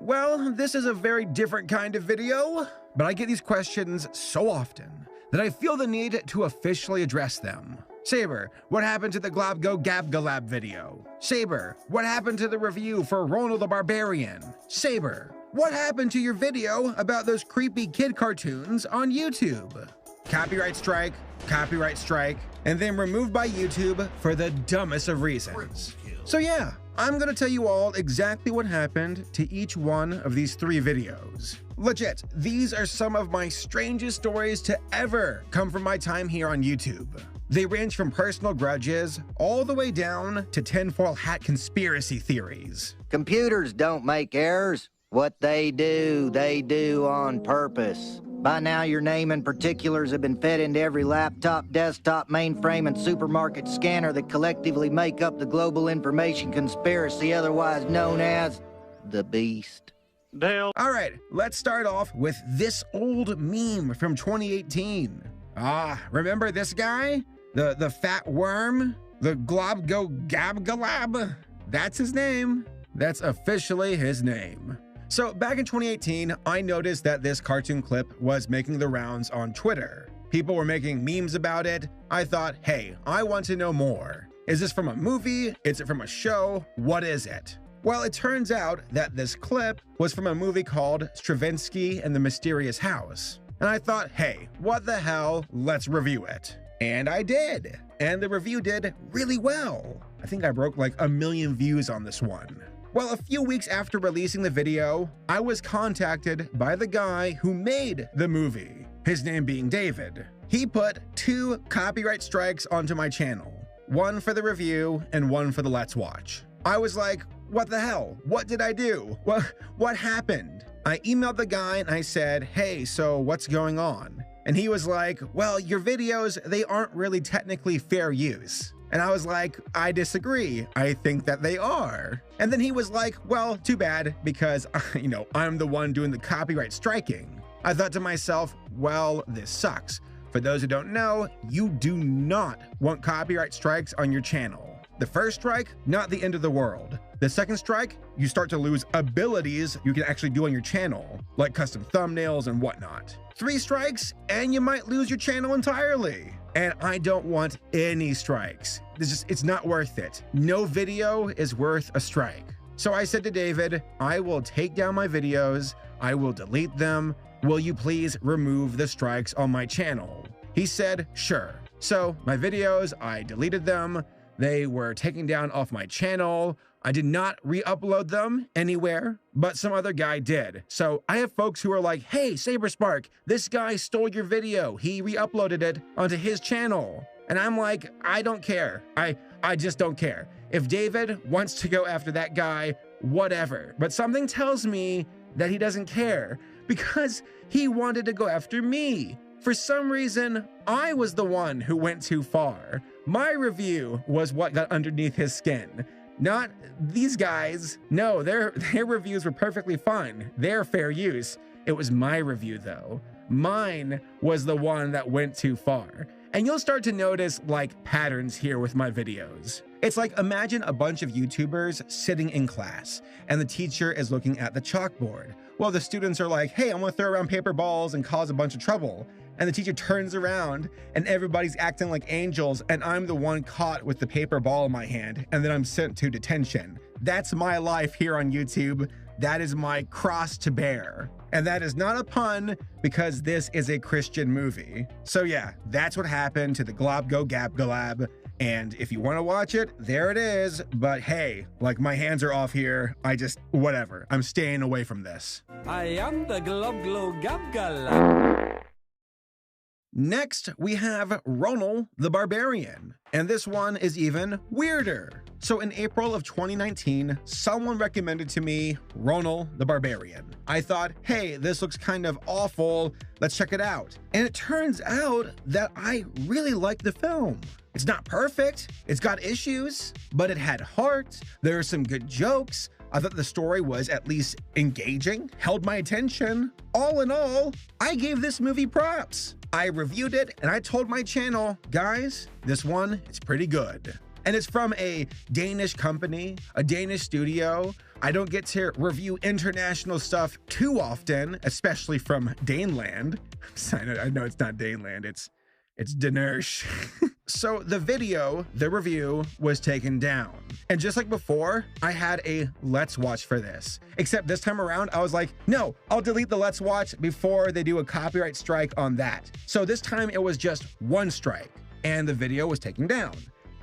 Well, this is a very different kind of video, but I get these questions so often that I feel the need to officially address them. Saber, what happened to the Globgo Gabgalab video? Saber, what happened to the review for Ronald the Barbarian? Saber, what happened to your video about those creepy kid cartoons on YouTube? Copyright strike, and then removed by YouTube for the dumbest of reasons. So yeah, I'm gonna tell you all exactly what happened to each one of these 3 videos. Legit, these are some of my strangest stories to ever come from my time here on YouTube. They range from personal grudges all the way down to tinfoil hat conspiracy theories. Computers don't make errors. What they do on purpose. By now, your name and particulars have been fed into every laptop, desktop, mainframe, and supermarket scanner that collectively make up the global information conspiracy, otherwise known as the Beast. All right, let's start off with this old meme from 2018. Remember this guy? The fat worm? The Globgo Gabgalab? That's his name. That's officially his name. So back in 2018, I noticed that this cartoon clip was making the rounds on Twitter. People were making memes about it. I thought, hey, I want to know more. Is this from a movie? Is it from a show? What is it? Well, it turns out that this clip was from a movie called Stravinsky and the Mysterious House. And I thought, hey, what the hell? Let's review it. And I did. And the review did really well. I think I broke like 1 million views on this one. Well, a few weeks after releasing the video, I was contacted by the guy who made the movie, his name being David. He put 2 copyright strikes onto my channel, one for the review and one for the Let's Watch. I was like, what the hell? What did I do? What happened? I emailed the guy and I said, hey, so what's going on? And he was like, well, your videos, they aren't really technically fair use. And I was like, I disagree. I think that they are. And then he was like, well, too bad, because, I'm the one doing the copyright striking. I thought to myself, well, this sucks. For those who don't know, you do not want copyright strikes on your channel. The first strike, not the end of the world. The second strike, you start to lose abilities you can actually do on your channel, like custom thumbnails and whatnot. 3 strikes, and you might lose your channel entirely. And I don't want any strikes. It's not worth it. No video is worth a strike. So I said to David, I will take down my videos. I will delete them. Will you please remove the strikes on my channel? He said, sure. So my videos, I deleted them. They were taken down off my channel. I did not re-upload them anywhere, but some other guy did. So I have folks who are like, hey, SABERSPARK, this guy stole your video. He re-uploaded it onto his channel. And I'm like, I don't care. I just don't care. If David wants to go after that guy, whatever. But something tells me that he doesn't care because he wanted to go after me. For some reason, I was the one who went too far. My review was what got underneath his skin. Not these guys. No, their reviews were perfectly fine. They're fair use. It was my review though. Mine was the one that went too far. And you'll start to notice like patterns here with my videos. It's like, imagine a bunch of YouTubers sitting in class and the teacher is looking at the chalkboard. Well, the students are like, hey, I'm gonna throw around paper balls and cause a bunch of trouble. And the teacher turns around and everybody's acting like angels and I'm the one caught with the paper ball in my hand and then I'm sent to detention. That's my life here on YouTube. That is my cross to bear. And that is not a pun because this is a Christian movie. So yeah, that's what happened to the Globgo Gabgalab. And if you want to watch it, there it is. But hey, like my hands are off here. Whatever. I'm staying away from this. I am the Globgo Gabgalab. Next, we have Ronald the Barbarian, and this one is even weirder. So in April of 2019, someone recommended to me Ronald the Barbarian. I thought, hey, this looks kind of awful. Let's check it out. And it turns out that I really like the film. It's not perfect, it's got issues, but it had heart. There are some good jokes. I thought the story was at least engaging, held my attention. All in all, I gave this movie props. I reviewed it and I told my channel, guys, this one, it's pretty good. And it's from a Danish company, a Danish studio. I don't get to review international stuff too often, especially from Daneland. I know it's not Daneland, it's Daenerys. So the video, the review, was taken down. And just like before, I had a let's watch for this. Except this time around, I was like, no, I'll delete the let's watch before they do a copyright strike on that. So this time it was just one strike and the video was taken down.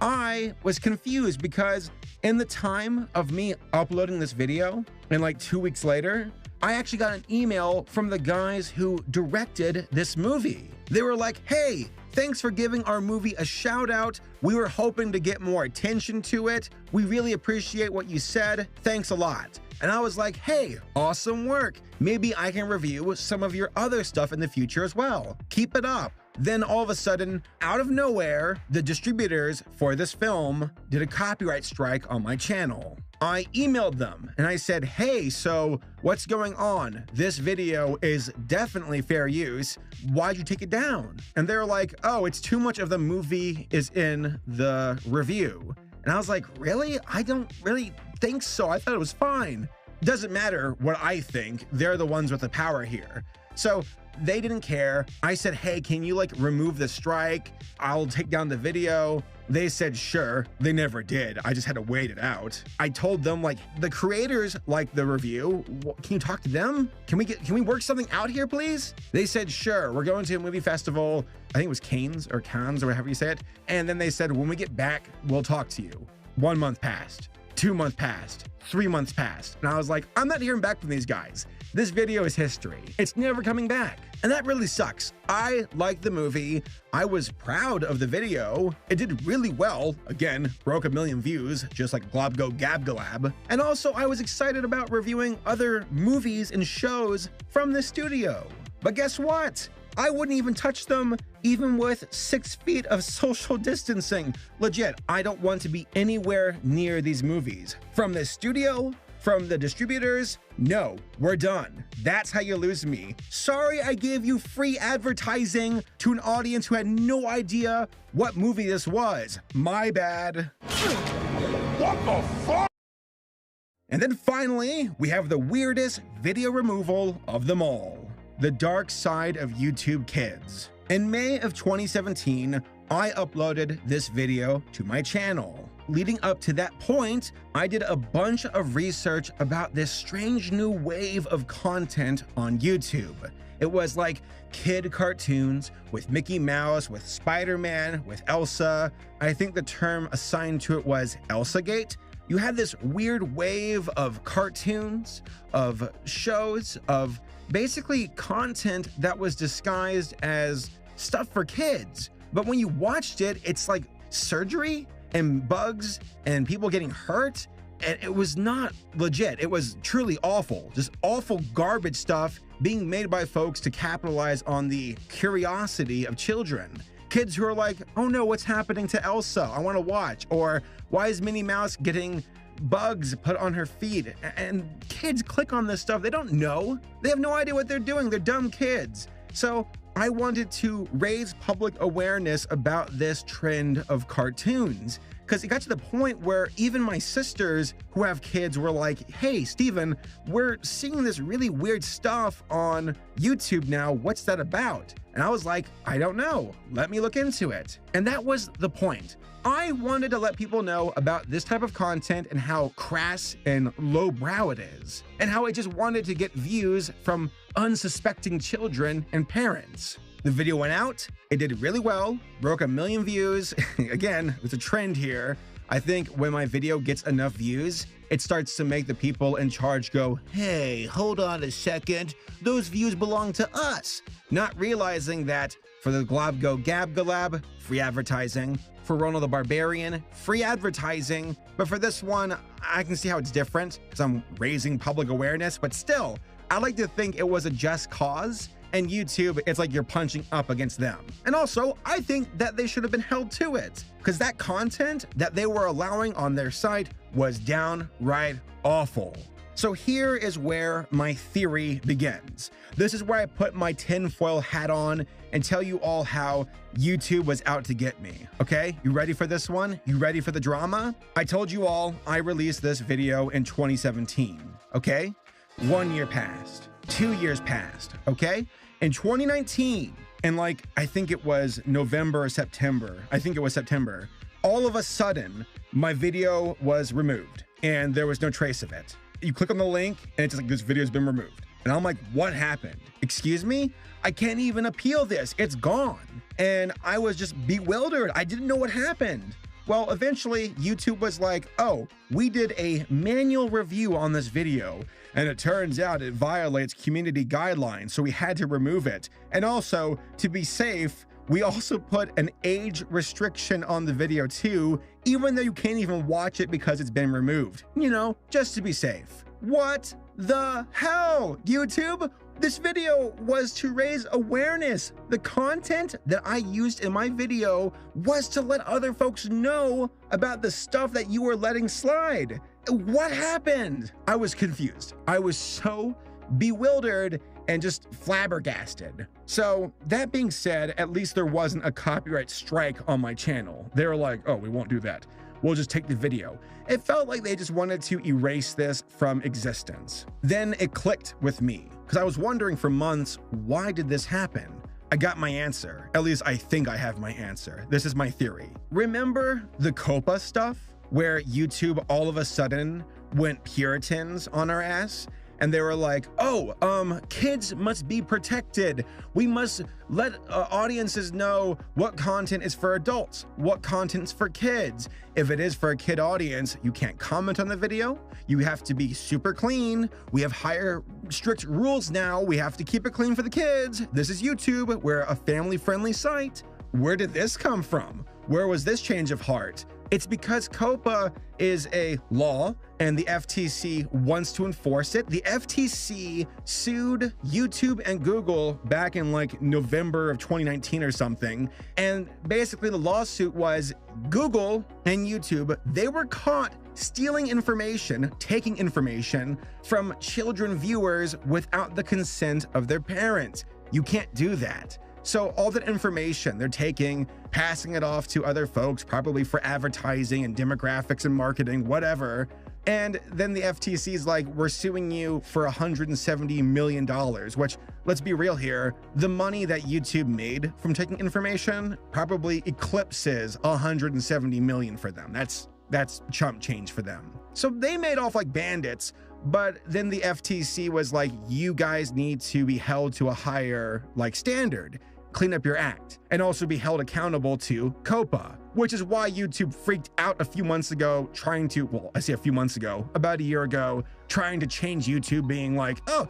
I was confused because in the time of me uploading this video, and like 2 weeks later, I actually got an email from the guys who directed this movie. They were like, hey, thanks for giving our movie a shout out. We were hoping to get more attention to it. We really appreciate what you said. Thanks a lot. And I was like, hey, awesome work. Maybe I can review some of your other stuff in the future as well. Keep it up. Then all of a sudden, out of nowhere, the distributors for this film did a copyright strike on my channel. I emailed them and I said, hey, so what's going on? This video is definitely fair use. Why'd you take it down? And they're like, oh, it's too much of the movie is in the review. And I was like, really? I don't really think so. I thought it was fine. Doesn't matter what I think. They're the ones with the power here. So they didn't care. I said, hey, can you like remove the strike? I'll take down the video. They said, sure. They never did. I just had to wait it out. I told them, like, the creators like the review. Can you talk to them? Can we work something out here, please? They said, sure. We're going to a movie festival. I think it was Cannes or however you say it. And then they said, when we get back, we'll talk to you. 1 month passed. 2 months passed. 3 months passed. And I was like, I'm not hearing back from these guys. This video is history. It's never coming back. And that really sucks. I liked the movie. I was proud of the video. It did really well. Again, broke 1 million views, just like Glob Go Gab Galab. And also I was excited about reviewing other movies and shows from the studio. But guess what? I wouldn't even touch them even with 6 feet of social distancing. Legit, I don't want to be anywhere near these movies. From the studio, from the distributors, no, we're done. That's how you lose me. Sorry I gave you free advertising to an audience who had no idea what movie this was. My bad. What the fuck? And then finally, we have the weirdest video removal of them all. The dark side of YouTube Kids. In May of 2017, I uploaded this video to my channel. Leading up to that point, I did a bunch of research about this strange new wave of content on YouTube. It was like kid cartoons with Mickey Mouse, with Spider-Man, with Elsa. I think the term assigned to it was Elsagate. You had this weird wave of cartoons, of shows, of basically content that was disguised as stuff for kids. But when you watched it, it's like surgery and bugs and people getting hurt. And it was not legit. It was truly awful. Just awful garbage stuff being made by folks to capitalize on the curiosity of children. Kids who are like, oh no, what's happening to Elsa? I want to watch. Or why is Minnie Mouse getting bugs put on her feet? And kids click on this stuff. They don't know. They have no idea what they're doing. They're dumb kids. So I wanted to raise public awareness about this trend of cartoons, because it got to the point where even my sisters who have kids were like, hey, Steven, we're seeing this really weird stuff on YouTube now. What's that about? And I was like, I don't know. Let me look into it. And that was the point. I wanted to let people know about this type of content and how crass and lowbrow it is, and how I just wanted to get views from unsuspecting children and parents. The video went out, it did really well, broke 1 million views. Again, it's a trend here. I think when my video gets enough views, it starts to make the people in charge go, hey, hold on a second, those views belong to us. Not realizing that for the Glob Go Gab Galab, free advertising. For Ronald the Barbarian, free advertising. But for this one, I can see how it's different because I'm raising public awareness, but still, I like to think it was a just cause. And YouTube, it's like you're punching up against them. And also, I think that they should have been held to it, because that content that they were allowing on their site was downright awful. So here is where my theory begins. This is where I put my tinfoil hat on and tell you all how YouTube was out to get me, okay? You ready for this one? You ready for the drama? I told you all I released this video in 2017, okay? 1 year passed, 2 years passed, okay? In 2019, and like, I think it was November or September, I think it was September, all of a sudden, my video was removed and there was no trace of it. You click on the link and it's like, this video's been removed. And I'm like, what happened? Excuse me? I can't even appeal this. It's gone. And I was just bewildered. I didn't know what happened. Well, eventually YouTube was like, oh, we did a manual review on this video and it turns out it violates community guidelines. So we had to remove it. And also, to be safe, we also put an age restriction on the video too, even though you can't even watch it because it's been removed. You know, just to be safe. What the hell, YouTube? This video was to raise awareness. The content that I used in my video was to let other folks know about the stuff that you were letting slide. What happened? I was confused. I was so bewildered and just flabbergasted. So that being said, at least there wasn't a copyright strike on my channel. They were like, oh, we won't do that. We'll just take the video. It felt like they just wanted to erase this from existence. Then it clicked with me because I was wondering for months, why did this happen? I got my answer. At least I think I have my answer. This is my theory. Remember the COPA stuff where YouTube all of a sudden went Puritans on our ass? And they were like, oh, kids must be protected. We must let audiences know what content is for adults, what content's for kids. If it is for a kid audience, you can't comment on the video. You have to be super clean. We have higher strict rules now. We have to keep it clean for the kids. This is YouTube. We're a family-friendly site. Where did this come from? Where was this change of heart? It's because COPA is a law and the FTC wants to enforce it. The FTC sued YouTube and Google back in like November of 2019 or something. And basically the lawsuit was Google and YouTube, they were caught stealing information, taking information from children viewers without the consent of their parents. You can't do that. So all that information they're taking, passing it off to other folks, probably for advertising and demographics and marketing, whatever. And then the FTC is like, we're suing you for $170 million, which, let's be real here, the money that YouTube made from taking information probably eclipses $170 million for them. That's chump change for them. So they made off like bandits. But then the FTC was like, you guys need to be held to a higher like standard, clean up your act, and also be held accountable to COPA, which is why YouTube freaked out a few months ago trying to, well, I say a few months ago, about a year ago, trying to change YouTube, being like, oh,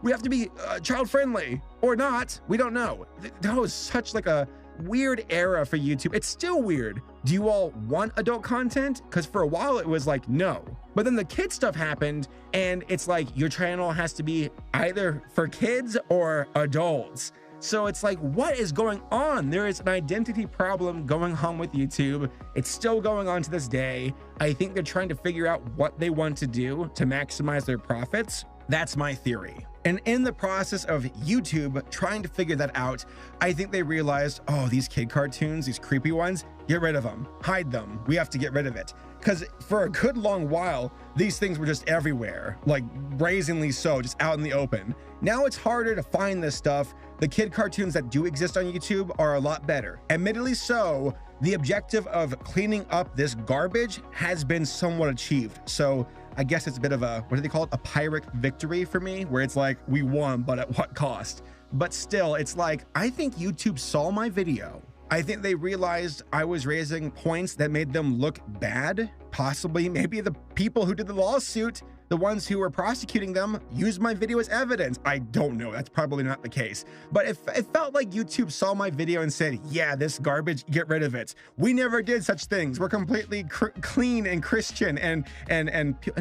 we have to be child friendly or not. We don't know. That was such like a weird era for YouTube. It's still weird. Do you all want adult content? Because for a while it was like, no. But then the kid stuff happened and it's like your channel has to be either for kids or adults. So it's like, what is going on? There is an identity problem going on with YouTube. It's still going on to this day. I think they're trying to figure out what they want to do to maximize their profits. That's my theory. And in the process of YouTube trying to figure that out, I think they realized, oh, these kid cartoons, these creepy ones, get rid of them, hide them. We have to get rid of it. Because for a good long while, these things were just everywhere, like brazenly so, just out in the open. Now it's harder to find this stuff. The kid cartoons that do exist on YouTube are a lot better. Admittedly so, the objective of cleaning up this garbage has been somewhat achieved. So I guess it's a bit of a, what do they call it? A Pyrrhic victory for me, where it's like, we won, but at what cost? But still, it's like, I think YouTube saw my video. I think they realized I was raising points that made them look bad. Possibly, maybe the people who did the lawsuit, the ones who were prosecuting them, used my video as evidence. I don't know. That's probably not the case. But it felt like YouTube saw my video and said, yeah, this garbage, get rid of it. We never did such things. We're completely clean and Christian and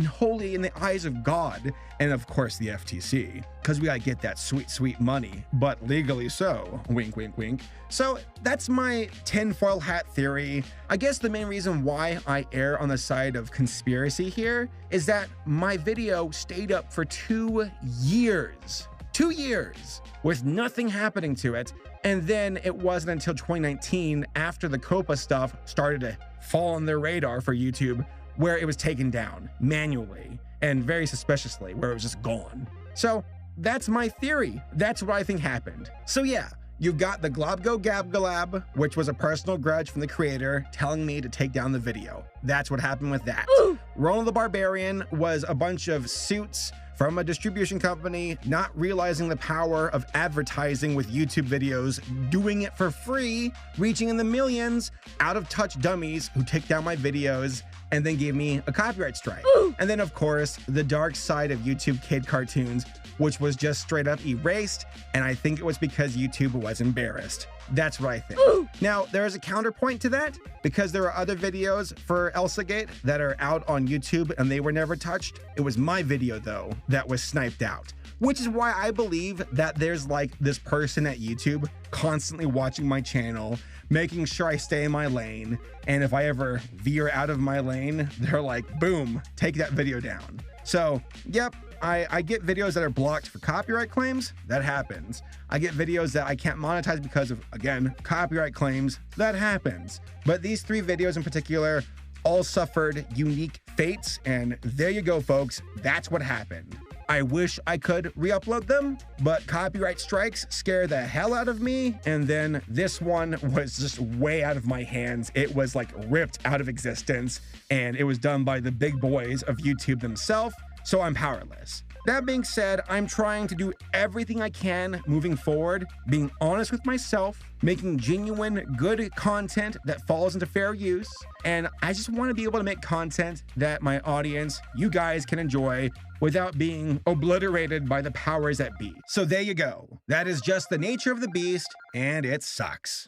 holy in the eyes of God. And of course, the FTC, because we got to get that sweet, sweet money, but legally so. Wink, wink, wink. So that's my tinfoil hat theory. I guess the main reason why I err on the side of conspiracy here is that my video stayed up for 2 years. 2 years with nothing happening to it. And then it wasn't until 2019, after the Copa stuff started to fall on their radar for YouTube, where it was taken down manually and very suspiciously, where it was just gone. So that's my theory. That's what I think happened. So yeah, you've got the Globgo Gabgalab, which was a personal grudge from the creator telling me to take down the video. That's what happened with that. Ooh. Ronald the Barbarian was a bunch of suits from a distribution company not realizing the power of advertising with YouTube videos, doing it for free, reaching in the millions, out of touch dummies who take down my videos and then gave me a copyright strike. Ooh. And then of course, the dark side of YouTube kid cartoons, which was just straight up erased. And I think it was because YouTube was embarrassed. That's what I think. Ooh. Now, there is a counterpoint to that because there are other videos for ElsaGate that are out on YouTube and they were never touched. It was my video though that was sniped out, which is why I believe that there's like this person at YouTube constantly watching my channel, making sure I stay in my lane. And if I ever veer out of my lane, they're like, boom, take that video down. So, yep. I get videos that are blocked for copyright claims. That happens. I get videos that I can't monetize because of, again, copyright claims. That happens. But these 3 videos in particular all suffered unique fates. And there you go, folks. That's what happened. I wish I could re-upload them, but copyright strikes scare the hell out of me. And then this one was just way out of my hands. It was like ripped out of existence. And it was done by the big boys of YouTube themselves. So I'm powerless. That being said, I'm trying to do everything I can moving forward, being honest with myself, making genuine, good content that falls into fair use. And I just want to be able to make content that my audience, you guys, can enjoy without being obliterated by the powers that be. So there you go. That is just the nature of the beast, and it sucks.